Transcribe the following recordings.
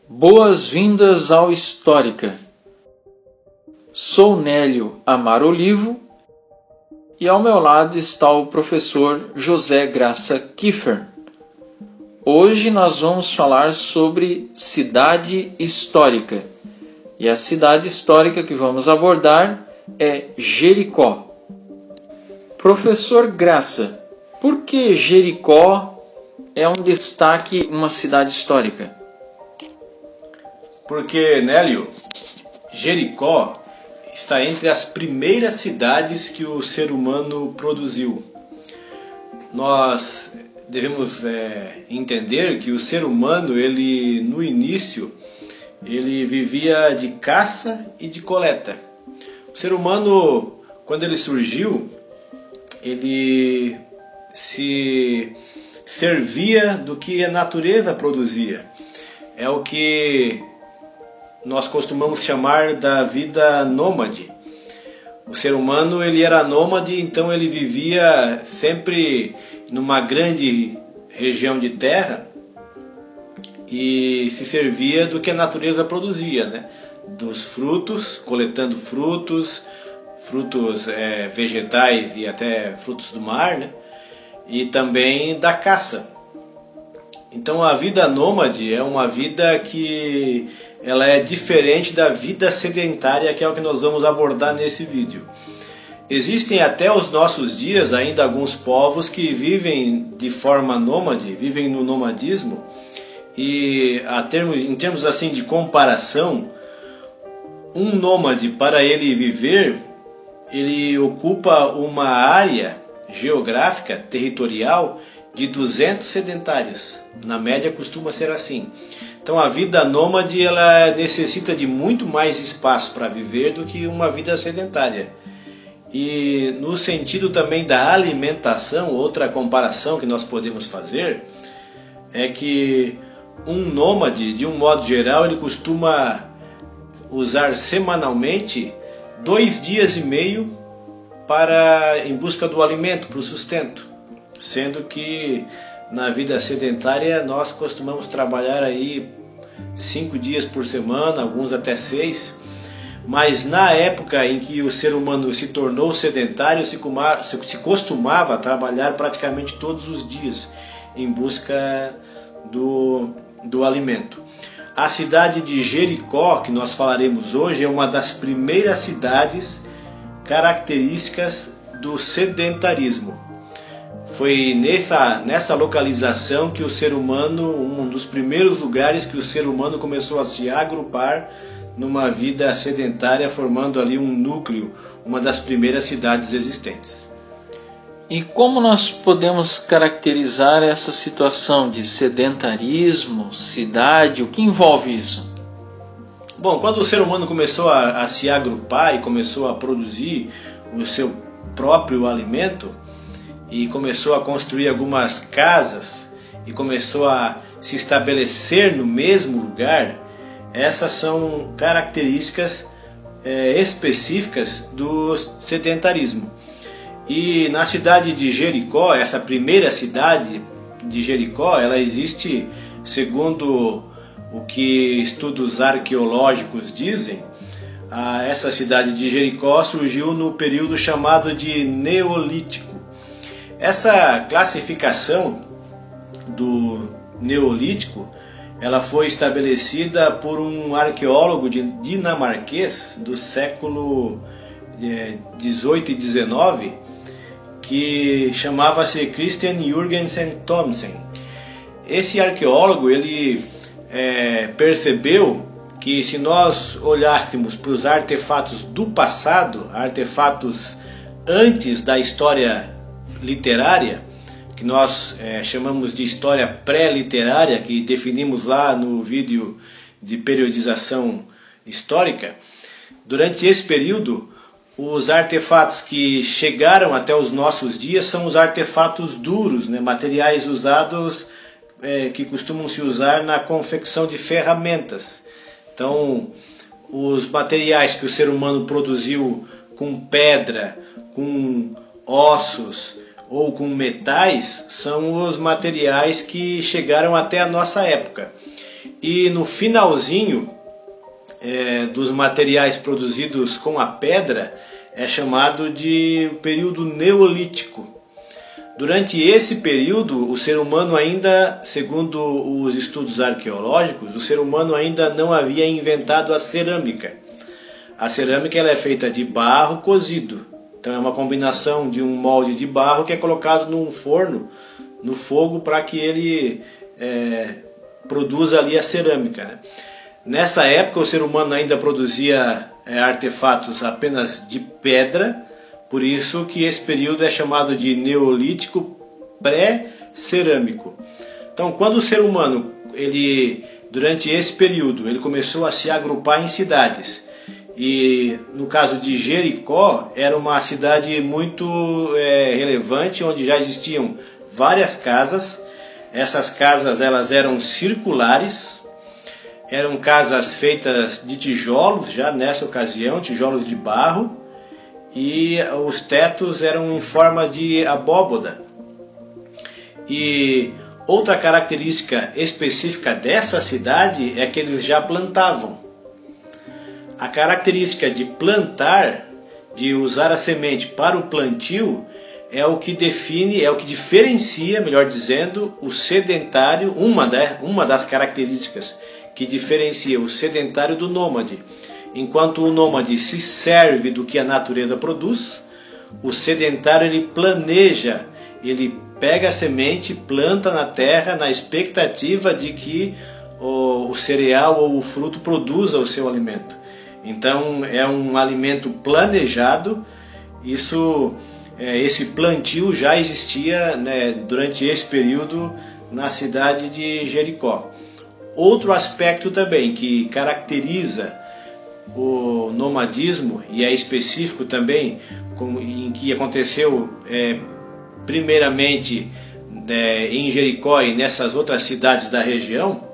Boas-vindas ao Histórica. Sou Nélio Amar Olivo e ao meu lado está o professor José Graça Kiefer. Hoje nós vamos falar sobre cidade histórica. E a cidade histórica que vamos abordar é Jericó. Professor Graça, por que Jericó é um destaque, uma cidade histórica? Porque, Nélio, Jericó está entre as primeiras cidades que o ser humano produziu. Nós devemos entender que o ser humano, no início, ele vivia de caça e de coleta. O ser humano, quando ele surgiu, ele se servia do que a natureza produzia. É o que nós costumamos chamar da vida nômade. O ser humano ele era nômade, então ele vivia sempre numa grande região de terra e se servia do que a natureza produzia, né? Dos frutos, coletando frutos vegetais e até frutos do mar, né? E também da caça. Então a vida nômade é uma vida que ela é diferente da vida sedentária, que é o que nós vamos abordar nesse vídeo. Existem até os nossos dias ainda alguns povos que vivem de forma nômade, vivem no nomadismo, e em termos assim de comparação, um nômade, para ele viver, ele ocupa uma área geográfica, territorial, de 200 sedentários. Na média costuma ser assim. Então a vida nômade ela necessita de muito mais espaço para viver do que uma vida sedentária. E no sentido também da alimentação, outra comparação que nós podemos fazer é que um nômade, de um modo geral, ele costuma usar semanalmente 2 dias e meio em busca do alimento, para o sustento. Sendo que na vida sedentária nós costumamos trabalhar aí 5 dias por semana, alguns até 6. Mas na época em que o ser humano se tornou sedentário, se costumava trabalhar praticamente todos os dias em busca do alimento. A cidade de Jericó, que nós falaremos hoje, é uma das primeiras cidades características do sedentarismo. Foi nessa localização que o ser humano, um dos primeiros lugares que o ser humano começou a se agrupar numa vida sedentária, formando ali um núcleo, uma das primeiras cidades existentes. E como nós podemos caracterizar essa situação de sedentarismo, cidade, o que envolve isso? Bom, quando o ser humano começou a se agrupar e começou a produzir o seu próprio alimento, e começou a construir algumas casas e começou a se estabelecer no mesmo lugar, essas são características específicas do sedentarismo. E na cidade de Jericó, essa primeira cidade de Jericó, ela existe, segundo o que estudos arqueológicos dizem, essa cidade de Jericó surgiu no período chamado de Neolítico. Essa classificação do Neolítico ela foi estabelecida por um arqueólogo dinamarquês do século 18 e 19 que chamava-se Christian Jørgensen Thomsen. Esse arqueólogo ele percebeu que se nós olhássemos para os artefatos do passado, artefatos antes da história literária, que nós chamamos de história pré-literária, que definimos lá no vídeo de periodização histórica, durante esse período, os artefatos que chegaram até os nossos dias são os artefatos duros, né, materiais usados que costumam se usar na confecção de ferramentas. Então, os materiais que o ser humano produziu com pedra, com ossos, ou com metais são os materiais que chegaram até a nossa época. E no finalzinho dos materiais produzidos com a pedra é chamado de período neolítico. Durante esse período, o ser humano ainda, segundo os estudos arqueológicos, o ser humano ainda não havia inventado a cerâmica. A cerâmica ela é feita de barro cozido. Então é uma combinação de um molde de barro que é colocado num forno, no fogo, para que ele produza ali a cerâmica, né? Nessa época o ser humano ainda produzia artefatos apenas de pedra, por isso que esse período é chamado de Neolítico pré-cerâmico. Então, quando o ser humano, durante esse período, ele começou a se agrupar em cidades, e no caso de Jericó, era uma cidade muito relevante, onde já existiam várias casas. Essas casas elas eram circulares, eram casas feitas de tijolos, já nessa ocasião, tijolos de barro, e os tetos eram em forma de abóboda. E outra característica específica dessa cidade é que eles já plantavam. A característica de plantar, de usar a semente para o plantio, é o que define, é o que diferencia, melhor dizendo, o sedentário, uma das características que diferencia o sedentário do nômade. Enquanto o nômade se serve do que a natureza produz, o sedentário ele planeja, ele pega a semente, planta na terra na expectativa de que o cereal ou o fruto produza o seu alimento. Então é um alimento planejado. Esse plantio já existia, né, durante esse período na cidade de Jericó. Outro aspecto também que caracteriza o nomadismo, e é específico também, em que aconteceu primeiramente em Jericó e nessas outras cidades da região,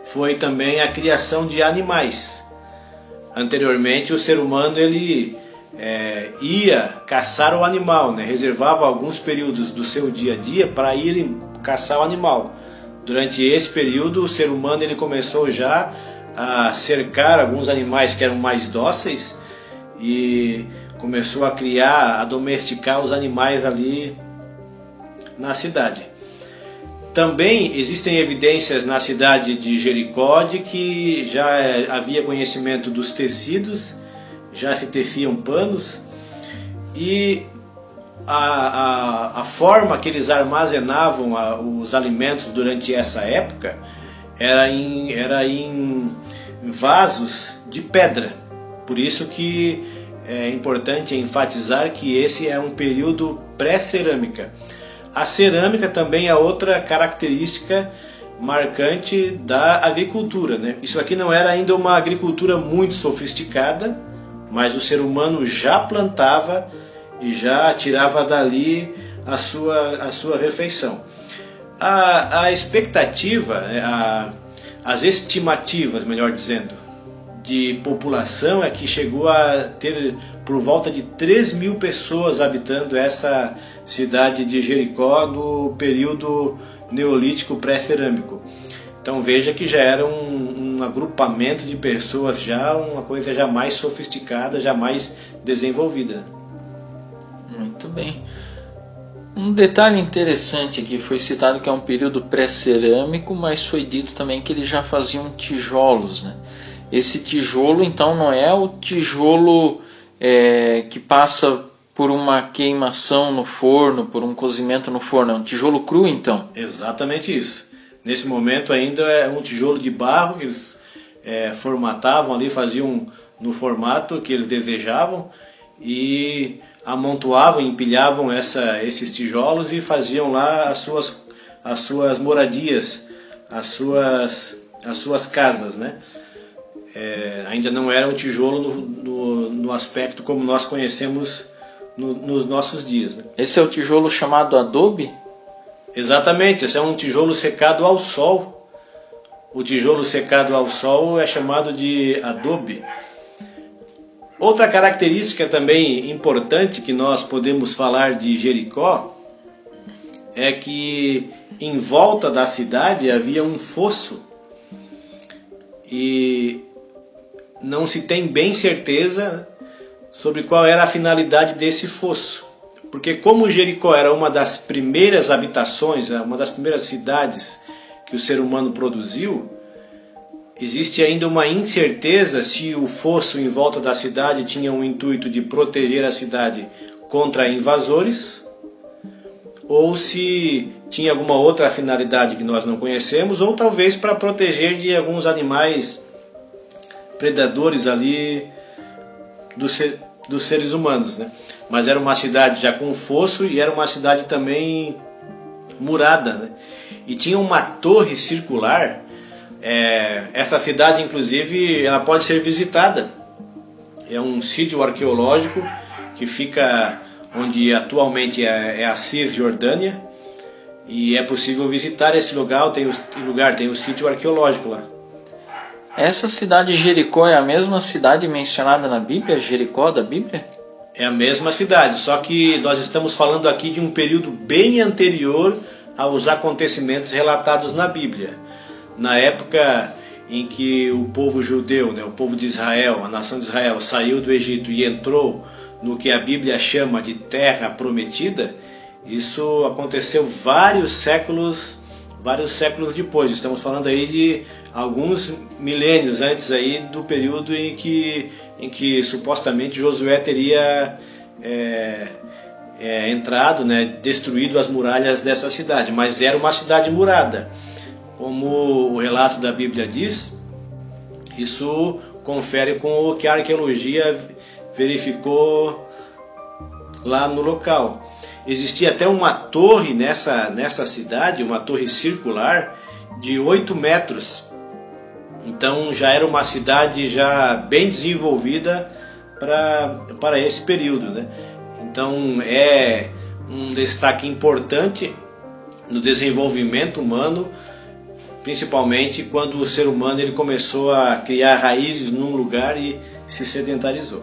foi também a criação de animais. Anteriormente o ser humano ele ia caçar o animal, né? Reservava alguns períodos do seu dia a dia para ir caçar o animal. Durante esse período o ser humano ele começou já a cercar alguns animais que eram mais dóceis e começou a criar, a domesticar os animais ali na cidade. Também existem evidências na cidade de Jericó de que já havia conhecimento dos tecidos, já se teciam panos, e a forma que eles armazenavam os alimentos durante essa época era em vasos de pedra. Por isso que é importante enfatizar que esse é um período pré-cerâmica. A cerâmica também é outra característica marcante da agricultura, né? Isso aqui não era ainda uma agricultura muito sofisticada, mas o ser humano já plantava e já tirava dali a sua refeição. A expectativa, as estimativas, melhor dizendo, de população é que chegou a ter por volta de 3.000 pessoas habitando essa cidade de Jericó no período neolítico pré-cerâmico. Então veja que já era um agrupamento de pessoas, já uma coisa já mais sofisticada, já mais desenvolvida. Muito bem. Um detalhe interessante aqui, foi citado que é um período pré-cerâmico, mas foi dito também que eles já faziam tijolos, né? Esse tijolo então não é o tijolo que passa por uma queimação no forno, por um cozimento no forno, é um tijolo cru então? Exatamente isso. Nesse momento ainda é um tijolo de barro que eles formatavam ali, faziam no formato que eles desejavam e amontoavam, empilhavam esses tijolos e faziam lá as suas moradias, as suas casas, né? Ainda não era um tijolo no aspecto como nós conhecemos nos nossos dias, né? Esse é o tijolo chamado adobe? Exatamente, esse é um tijolo secado ao sol. O tijolo secado ao sol é chamado de adobe. Outra característica também importante que nós podemos falar de Jericó é que em volta da cidade havia um fosso e não se tem bem certeza sobre qual era a finalidade desse fosso. Porque como Jericó era uma das primeiras habitações, uma das primeiras cidades que o ser humano produziu, existe ainda uma incerteza se o fosso em volta da cidade tinha o intuito de proteger a cidade contra invasores, ou se tinha alguma outra finalidade que nós não conhecemos, ou talvez para proteger de alguns animais predadores ali dos seres humanos, né? Mas era uma cidade já com fosso e era uma cidade também murada, né? E tinha uma torre circular. Essa cidade, inclusive, ela pode ser visitada. É um sítio arqueológico que fica onde atualmente é a Cisjordânia, e é possível visitar esse lugar. Tem o sítio arqueológico lá. Essa cidade de Jericó é a mesma cidade mencionada na Bíblia, Jericó da Bíblia? É a mesma cidade, só que nós estamos falando aqui de um período bem anterior aos acontecimentos relatados na Bíblia. Na época em que o povo judeu, né, o povo de Israel, a nação de Israel, saiu do Egito e entrou no que a Bíblia chama de Terra Prometida, isso aconteceu vários séculos depois. Estamos falando aí de alguns milênios antes aí do período em que supostamente Josué teria entrado, né, destruído as muralhas dessa cidade. Mas era uma cidade murada. Como o relato da Bíblia diz, isso confere com o que a arqueologia verificou lá no local. Existia até uma torre nessa cidade, uma torre circular de 8 metros. Então já era uma cidade já bem desenvolvida para esse período, né? Então é um destaque importante no desenvolvimento humano, principalmente quando o ser humano ele começou a criar raízes num lugar e se sedentarizou.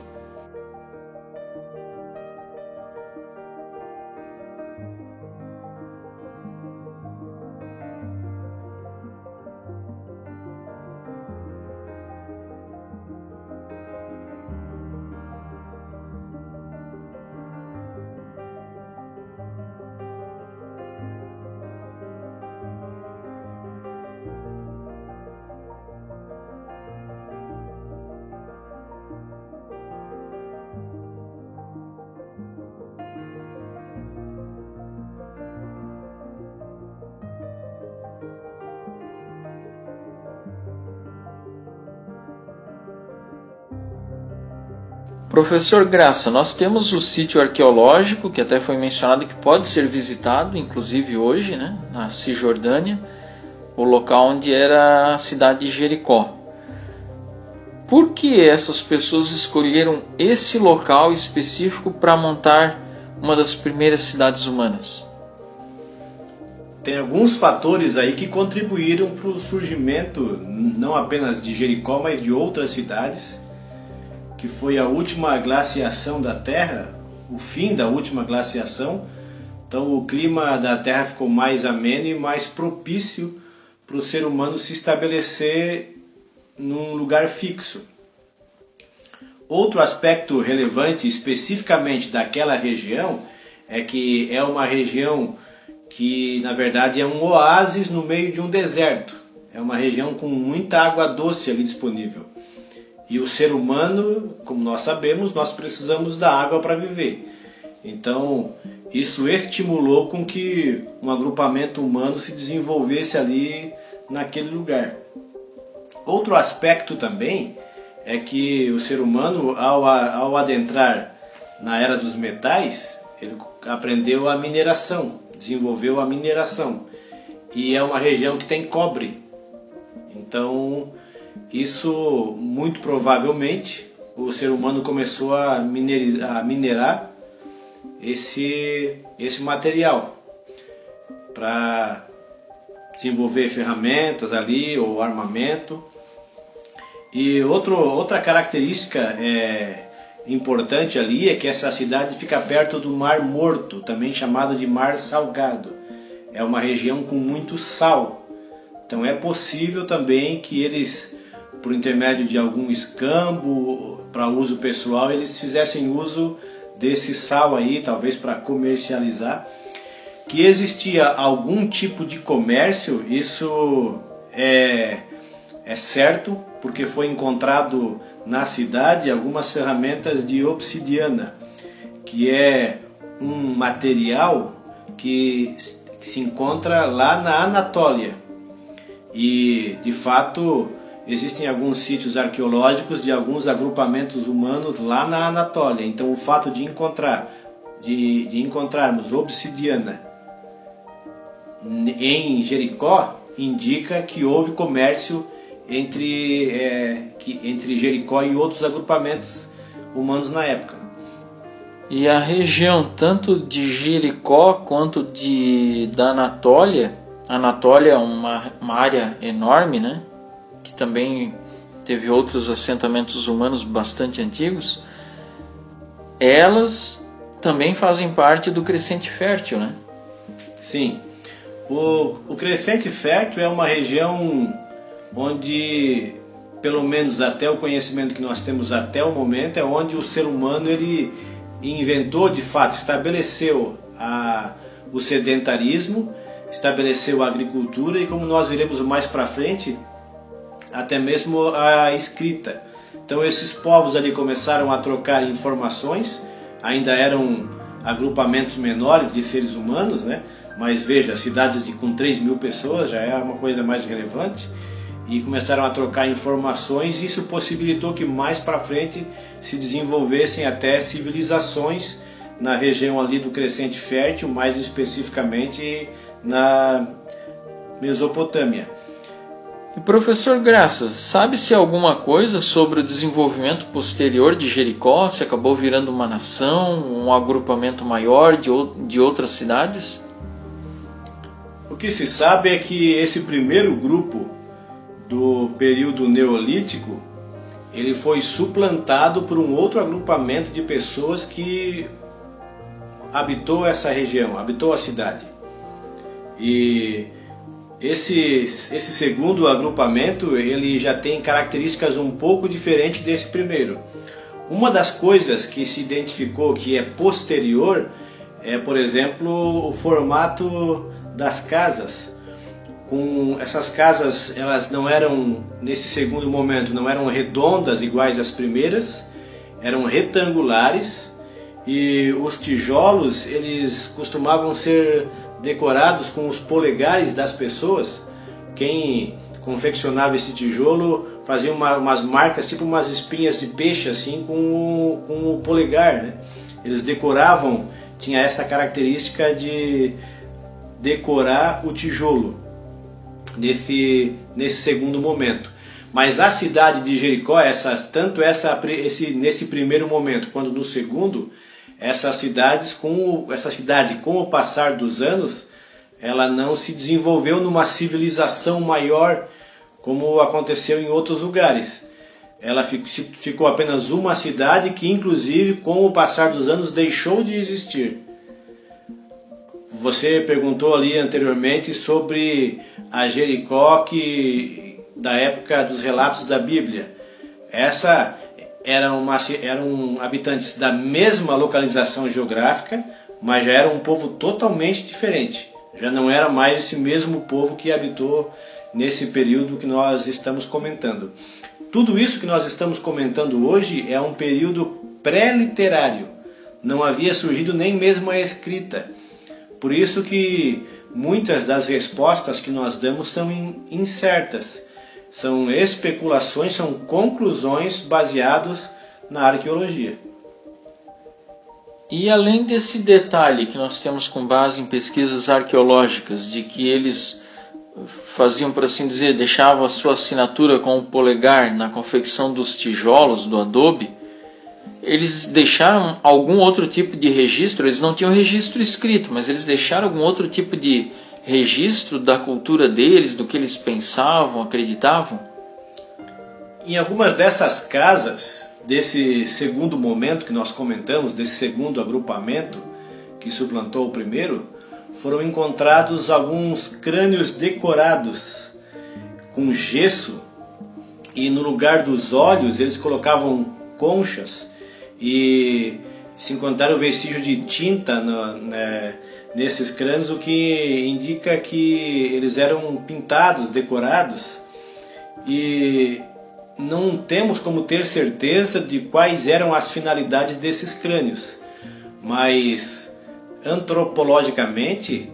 Professor Graça, nós temos o sítio arqueológico, que até foi mencionado, que pode ser visitado, inclusive hoje, né, na Cisjordânia, o local onde era a cidade de Jericó. Por que essas pessoas escolheram esse local específico para montar uma das primeiras cidades humanas? Tem alguns fatores aí que contribuíram para o surgimento não apenas de Jericó, mas de outras cidades, que foi a última glaciação da Terra, o fim da última glaciação. Então o clima da Terra ficou mais ameno e mais propício para o ser humano se estabelecer num lugar fixo. Outro aspecto relevante especificamente daquela região é que é uma região que na verdade é um oásis no meio de um deserto. É uma região com muita água doce ali disponível. E o ser humano, como nós sabemos, nós precisamos da água para viver. Então, isso estimulou com que um agrupamento humano se desenvolvesse ali naquele lugar. Outro aspecto também é que o ser humano, ao adentrar na era dos metais, ele aprendeu a mineração, desenvolveu a mineração. E é uma região que tem cobre. Então, isso, muito provavelmente, o ser humano começou a minerar esse material para desenvolver ferramentas ali ou armamento. E outra característica importante ali é que essa cidade fica perto do Mar Morto, também chamado de Mar Salgado. É uma região com muito sal. Então é possível também que eles, por intermédio de algum escambo para uso pessoal, eles fizessem uso desse sal aí, talvez para comercializar. Que existia algum tipo de comércio, isso é certo, porque foi encontrado na cidade algumas ferramentas de obsidiana, que é um material que se encontra lá na Anatólia. E, de fato, existem alguns sítios arqueológicos de alguns agrupamentos humanos lá na Anatólia. Então, o fato de encontrarmos obsidiana em Jericó indica que houve comércio entre Jericó e outros agrupamentos humanos na época. E a região tanto de Jericó quanto da Anatólia, a Anatólia é uma área enorme, né? Que também teve outros assentamentos humanos bastante antigos, elas também fazem parte do Crescente Fértil, né? Sim. O Crescente Fértil é uma região onde, pelo menos até o conhecimento que nós temos até o momento, é onde o ser humano ele inventou, de fato, estabeleceu o sedentarismo, estabeleceu a agricultura e, como nós veremos mais para frente, até mesmo a escrita. Então esses povos ali começaram a trocar informações, ainda eram agrupamentos menores de seres humanos, né? Mas veja, cidades com 3.000 pessoas já é uma coisa mais relevante, e começaram a trocar informações, e isso possibilitou que mais para frente se desenvolvessem até civilizações na região ali do Crescente Fértil, mais especificamente na Mesopotâmia. E professor Graça, sabe-se alguma coisa sobre o desenvolvimento posterior de Jericó? Se acabou virando uma nação, um agrupamento maior de outras cidades? O que se sabe é que esse primeiro grupo do período neolítico, ele foi suplantado por um outro agrupamento de pessoas que habitou essa região, habitou a cidade. E esse segundo agrupamento, ele já tem características um pouco diferentes desse primeiro. Uma das coisas que se identificou que é posterior é, por exemplo, o formato das casas. Com essas casas, elas não eram, nesse segundo momento, não eram redondas iguais às primeiras, eram retangulares, e os tijolos eles costumavam ser decorados com os polegares das pessoas. Quem confeccionava esse tijolo fazia umas marcas, tipo umas espinhas de peixe assim, com o polegar, né? Eles decoravam, tinha essa característica de decorar o tijolo nesse segundo momento. Mas a cidade de Jericó, nesse primeiro momento quanto no segundo, essa cidade com o passar dos anos, ela não se desenvolveu numa civilização maior como aconteceu em outros lugares. Ela ficou apenas uma cidade que, inclusive, com o passar dos anos, deixou de existir. Você perguntou ali anteriormente sobre a Jericó da época dos relatos da Bíblia. Essa eram habitantes da mesma localização geográfica, mas já era um povo totalmente diferente. Já não era mais esse mesmo povo que habitou nesse período que nós estamos comentando. Tudo isso que nós estamos comentando hoje é um período pré-literário. Não havia surgido nem mesmo a escrita. Por isso que muitas das respostas que nós damos são incertas. São especulações, são conclusões baseadas na arqueologia. E além desse detalhe que nós temos com base em pesquisas arqueológicas, de que eles faziam, por assim dizer, deixavam a sua assinatura com o polegar na confecção dos tijolos, do adobe, eles deixaram algum outro tipo de registro? Eles não tinham registro escrito, mas eles deixaram algum outro tipo de registro da cultura deles, do que eles pensavam, acreditavam? Em algumas dessas casas, desse segundo momento que nós comentamos, desse segundo agrupamento que suplantou o primeiro, foram encontrados alguns crânios decorados com gesso, e no lugar dos olhos eles colocavam conchas, e se encontraram vestígio de tinta nesses crânios, o que indica que eles eram pintados, decorados, e não temos como ter certeza de quais eram as finalidades desses crânios, mas antropologicamente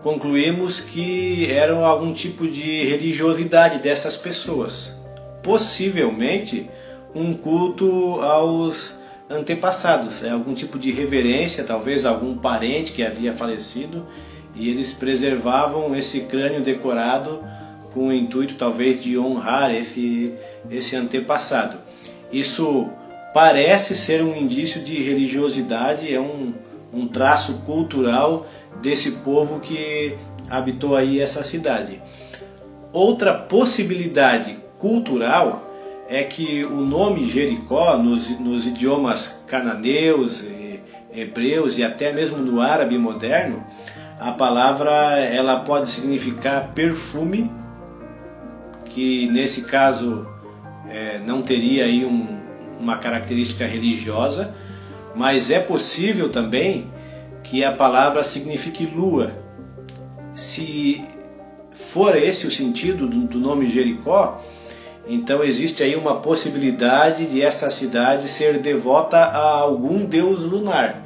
concluímos que eram algum tipo de religiosidade dessas pessoas, possivelmente um culto aos antepassados, algum tipo de reverência, talvez algum parente que havia falecido, e eles preservavam esse crânio decorado com o intuito talvez de honrar esse antepassado. Isso parece ser um indício de religiosidade, é um traço cultural desse povo que habitou aí essa cidade. Outra possibilidade cultural é que o nome Jericó, nos idiomas cananeus, hebreus e até mesmo no árabe moderno, a palavra ela pode significar perfume, que nesse caso não teria aí uma característica religiosa, mas é possível também que a palavra signifique lua. Se for esse o sentido do nome Jericó, então existe aí uma possibilidade de essa cidade ser devota a algum deus lunar.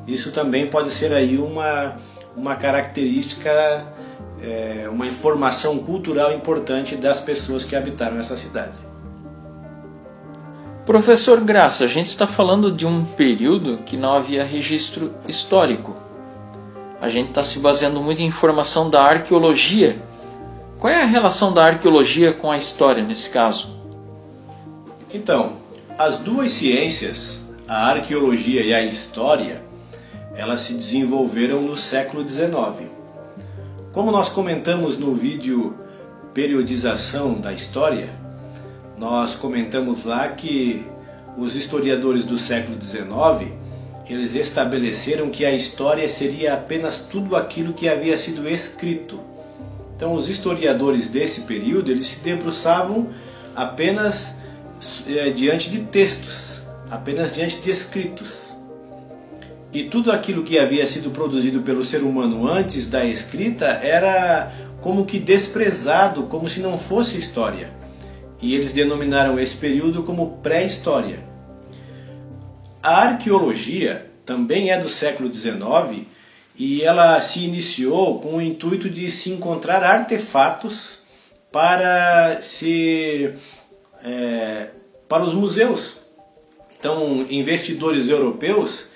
Isso também pode ser aí uma característica, uma informação cultural importante das pessoas que habitaram essa cidade. Professor Graça, a gente está falando de um período que não havia registro histórico. A gente está se baseando muito em informação da arqueologia. Qual é a relação da arqueologia com a história nesse caso? Então, as duas ciências, a arqueologia e a história, elas se desenvolveram no século XIX. Como nós comentamos no vídeo Periodização da História, nós comentamos lá que os historiadores do século XIX, eles estabeleceram que a história seria apenas tudo aquilo que havia sido escrito. Então os historiadores desse período, eles se debruçavam apenas diante de textos, apenas diante de escritos. E tudo aquilo que havia sido produzido pelo ser humano antes da escrita era como que desprezado, como se não fosse história. E eles denominaram esse período como pré-história. A arqueologia também é do século XIX e ela se iniciou com o intuito de se encontrar artefatos para os museus. Então, investidores europeus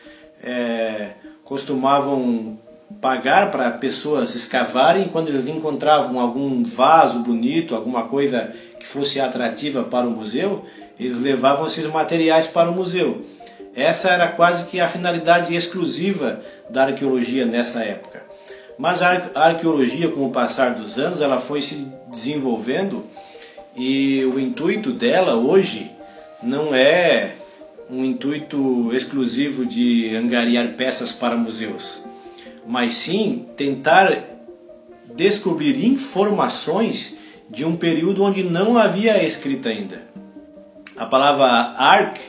costumavam pagar para pessoas escavarem. Quando eles encontravam algum vaso bonito, alguma coisa que fosse atrativa para o museu, eles levavam esses materiais para o museu. Essa era quase que a finalidade exclusiva da arqueologia nessa época. Mas a arqueologia, com o passar dos anos, ela foi se desenvolvendo, e o intuito dela hoje não é um intuito exclusivo de angariar peças para museus, mas sim tentar descobrir informações de um período onde não havia escrita ainda. A palavra ark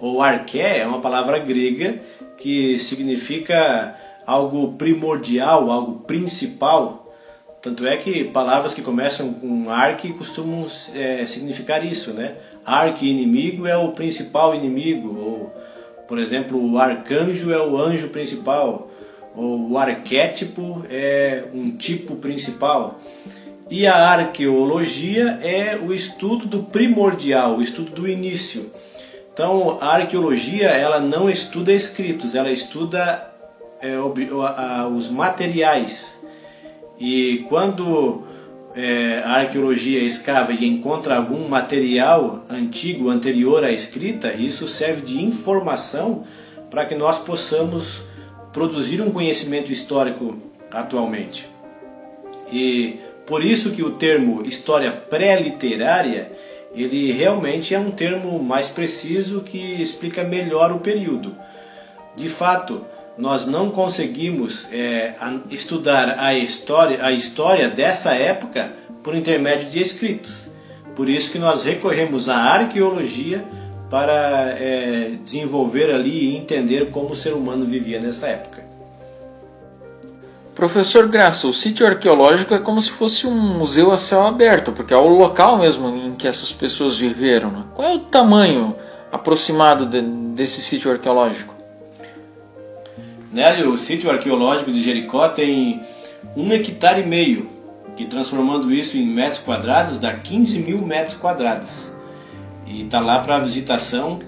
ou arché é uma palavra grega que significa algo primordial, algo principal. Tanto é que palavras que começam com arque costumam significar isso, né? Arqui-inimigo é o principal inimigo, ou, por exemplo, o arcanjo é o anjo principal, ou o arquétipo é um tipo principal. E a arqueologia é o estudo do primordial, o estudo do início. Então, a arqueologia ela não estuda escritos, ela estuda os materiais. E quando a arqueologia escava e encontra algum material antigo, anterior à escrita, isso serve de informação para que nós possamos produzir um conhecimento histórico atualmente. E por isso que o termo história pré-literária ele realmente é um termo mais preciso que explica melhor o período. De fato, nós não conseguimos estudar a história dessa época por intermédio de escritos. Por isso que nós recorremos à arqueologia para desenvolver ali e entender como o ser humano vivia nessa época. Professor Graça, o sítio arqueológico é como se fosse um museu a céu aberto, porque é o local mesmo em que essas pessoas viveram, né? Qual é o tamanho aproximado desse sítio arqueológico? Nélio, o sítio arqueológico de Jericó tem 1,5 hectare, que transformando isso em metros quadrados dá 15 mil metros quadrados. E está lá para visitação.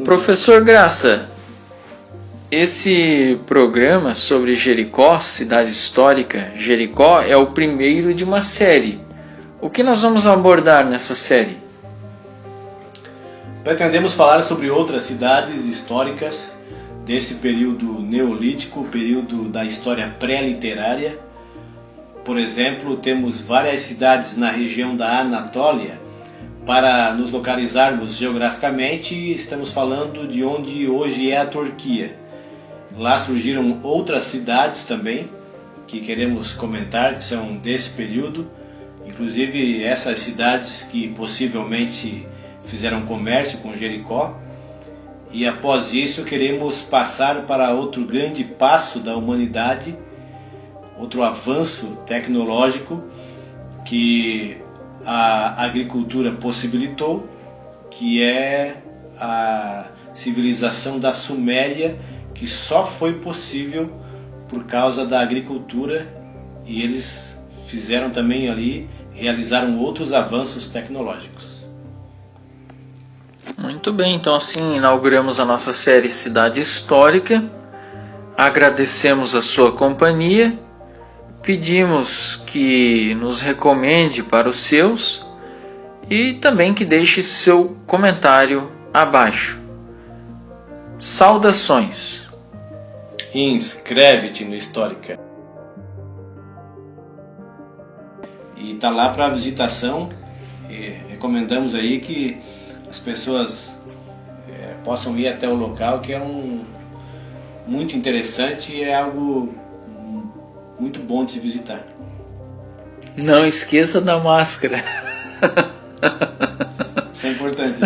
Professor Graça, esse programa sobre Jericó, cidade histórica, Jericó, é o primeiro de uma série. O que nós vamos abordar nessa série? Pretendemos falar sobre outras cidades históricas desse período neolítico, período da história pré-literária. Por exemplo, temos várias cidades na região da Anatólia. Para nos localizarmos geograficamente, estamos falando de onde hoje é a Turquia. Lá surgiram outras cidades também, que queremos comentar, que são desse período. Inclusive essas cidades que possivelmente fizeram comércio com Jericó. E após isso queremos passar para outro grande passo da humanidade, outro avanço tecnológico que a agricultura possibilitou, que é a civilização da Suméria, que só foi possível por causa da agricultura, e eles fizeram também ali, realizaram outros avanços tecnológicos. Muito bem, então assim inauguramos a nossa série Cidade Histórica. Agradecemos a sua companhia. Pedimos que nos recomende para os seus e também que deixe seu comentário abaixo. Saudações! Inscreve-te no Histórica. E está lá para visitação. E recomendamos aí que as pessoas possam ir até o local, que é muito interessante e é algo muito bom de se visitar. Não esqueça da máscara. Isso é importante.